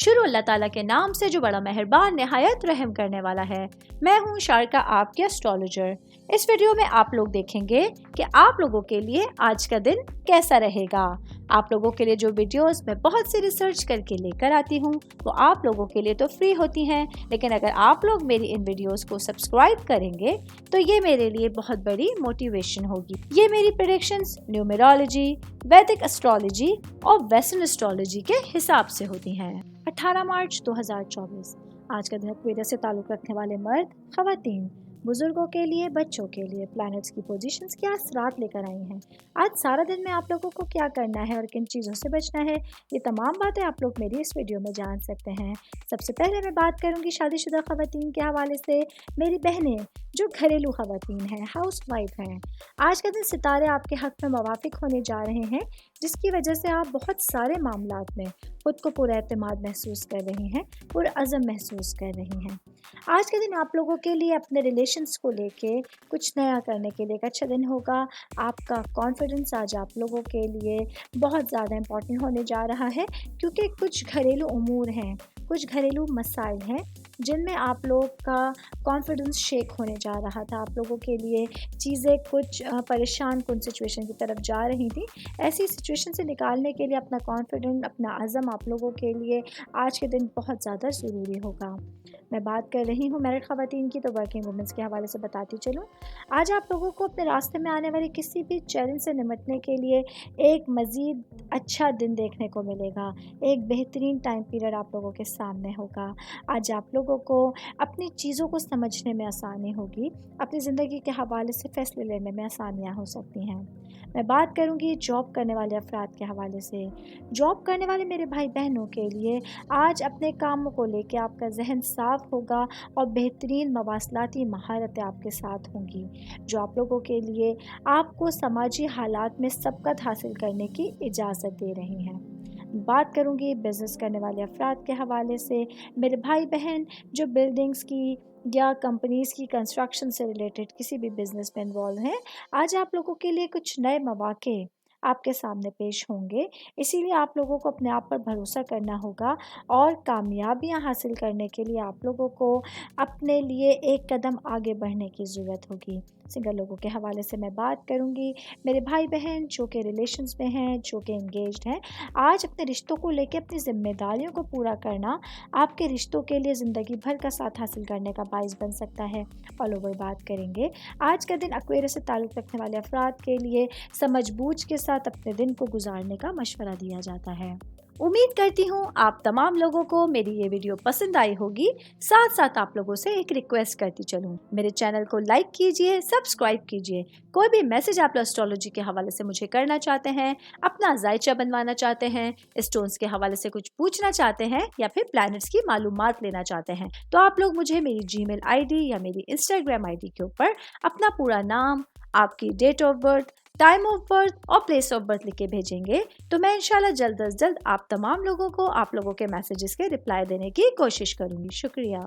شروع اللہ تعالیٰ کے نام سے جو بڑا مہربان نہایت رحم کرنے والا ہے۔ میں ہوں شارکا، آپ کے اسٹرالوجر۔ اس ویڈیو میں آپ لوگ دیکھیں گے کہ آپ لوگوں کے لیے آج کا دن کیسا رہے گا۔ آپ لوگوں کے لیے جو ویڈیوز میں بہت سی ریسرچ کر کے لے کر آتی ہوں وہ آپ لوگوں کے لیے تو فری ہوتی ہیں، لیکن اگر آپ لوگ میری ان ویڈیوز کو سبسکرائب کریں گے تو یہ میرے لیے بہت بڑی موٹیویشن ہوگی۔ یہ میری پریڈکشنز نیومرولوجی، ویدک اسٹرالوجی اور ویسٹرن اسٹرالوجی کے حساب سے ہوتی ہیں۔ 18 مارچ 2024 آج کا دن اکویرس سے تعلق رکھنے والے مرد، خواتین، بزرگوں کے لیے، بچوں کے لیے پلانٹس کی پوزیشنز کیا اثرات لے کر آئی ہیں۔ آج سارا دن میں آپ لوگوں کو کیا کرنا ہے اور کن چیزوں سے بچنا ہے، یہ تمام باتیں آپ لوگ میری اس ویڈیو میں جان سکتے ہیں۔ سب سے پہلے میں بات کروں گی شادی شدہ خواتین کے حوالے سے، میری بہنیں جو گھریلو خواتین ہیں، ہاؤس وائف ہیں۔ آج کا دن ستارے آپ کے حق میں موافق ہونے جا رہے ہیں، جس کی وجہ سے آپ بہت سارے معاملات میں خود کو پر اعتماد محسوس کر رہی ہیں، پر عزم محسوس کر رہی ہیں۔ آج کے دن آپ لوگوں کے لیے اپنے ریلیشنز کو لے کے کچھ نیا کرنے کے لیے ایک اچھا دن ہوگا۔ آپ کا کانفیڈنس آج آپ لوگوں کے لیے بہت زیادہ امپورٹنٹ ہونے جا رہا ہے، کیونکہ کچھ گھریلو امور ہیں، کچھ گھریلو مسائل ہیں جن میں آپ لوگ کا کانفیڈنس شیک ہونے جا رہا تھا۔ آپ لوگوں کے لیے چیزیں کچھ پریشان کن سچویشن کی طرف جا رہی تھیں۔ ایسی سچویشن سے نکالنے کے لیے اپنا کانفیڈنس، اپنا عزم آپ لوگوں کے لیے آج کے دن بہت زیادہ ضروری ہوگا۔ میں بات کر رہی ہوں میرڈ خواتین کی، تو ورکنگ وومنس کے حوالے سے بتاتی چلوں۔ آج آپ لوگوں کو اپنے راستے میں آنے والی کسی بھی چیلنج سے نمٹنے کے لیے ایک مزید اچھا دن دیکھنے کو ملے گا، ایک بہترین ٹائم پیریڈ آپ لوگوں کے سامنے ہوگا۔ آج آپ لوگوں کو اپنی چیزوں کو سمجھنے میں آسانی ہوگی، اپنی زندگی کے حوالے سے فیصلے لینے میں آسانیاں ہو سکتی ہیں۔ میں بات کروں گی جاب کرنے والے افراد کے حوالے سے۔ جاب کرنے والے میرے بھائی بہنوں کے لیے آج اپنے کاموں کو لے کے آپ کا ذہن صاف ہوگا اور بہترین مواصلاتی مہارتیں آپ کے ساتھ ہوں گی، جو آپ لوگوں کے لیے آپ کو سماجی حالات میں سبقت حاصل کرنے کی اجازت دے رہی ہیں۔ بات کروں گی بزنس کرنے والے افراد کے حوالے سے۔ میرے بھائی بہن جو بلڈنگز کی یا کمپنیز کی کنسٹرکشن سے ریلیٹڈ کسی بھی بزنس میں انوالو ہیں، آج آپ لوگوں کے لیے کچھ نئے مواقع آپ کے سامنے پیش ہوں گے۔ اسی لیے آپ لوگوں کو اپنے آپ پر بھروسہ کرنا ہوگا اور کامیابیاں حاصل کرنے کے لیے آپ لوگوں کو اپنے لیے ایک قدم آگے بڑھنے کی ضرورت ہوگی۔ سنگل لوگوں کے حوالے سے میں بات کروں گی۔ میرے بھائی بہن جو کہ ریلیشنز میں ہیں، جو کہ انگیجڈ ہیں، آج اپنے رشتوں کو لے کے اپنی ذمہ داریوں کو پورا کرنا آپ کے رشتوں کے لیے زندگی بھر کا ساتھ حاصل کرنے کا باعث بن سکتا ہے۔ آل اوور بات کریں گے، آج کا دن ایکویرس سے تعلق رکھنے والے افراد کے لیے سمجھ بوجھ کے ساتھ اپنے دن کو گزارنے کا مشورہ دیا جاتا ہے۔ امید کرتی ہوں آپ تمام لوگوں کو میری یہ ویڈیو پسند آئی ہوگی۔ ساتھ ساتھ آپ لوگوں سے ایک ریکویسٹ کرتی چلوں، میرے چینل کو لائک کیجئے، سبسکرائب کیجئے۔ کوئی بھی میسج آپ اسٹرالوجی کے حوالے سے مجھے کرنا چاہتے ہیں، اپنا ذائچہ بنوانا چاہتے ہیں، اسٹونز کے حوالے سے کچھ پوچھنا چاہتے ہیں یا پھر پلانٹس کی معلومات لینا چاہتے ہیں، تو آپ لوگ مجھے میری جی میل آئی ڈی یا میری انسٹاگرام آئی ڈی کے اوپر اپنا پورا نام، آپ کی date of birth, time of birth اور پلیس آف برتھ لکھ کے بھیجیں گے، تو میں انشاءاللہ جلد از جلد آپ تمام لوگوں کو آپ لوگوں کے میسیجز کے رپلائی دینے کی کوشش کروں گی۔ شکریہ۔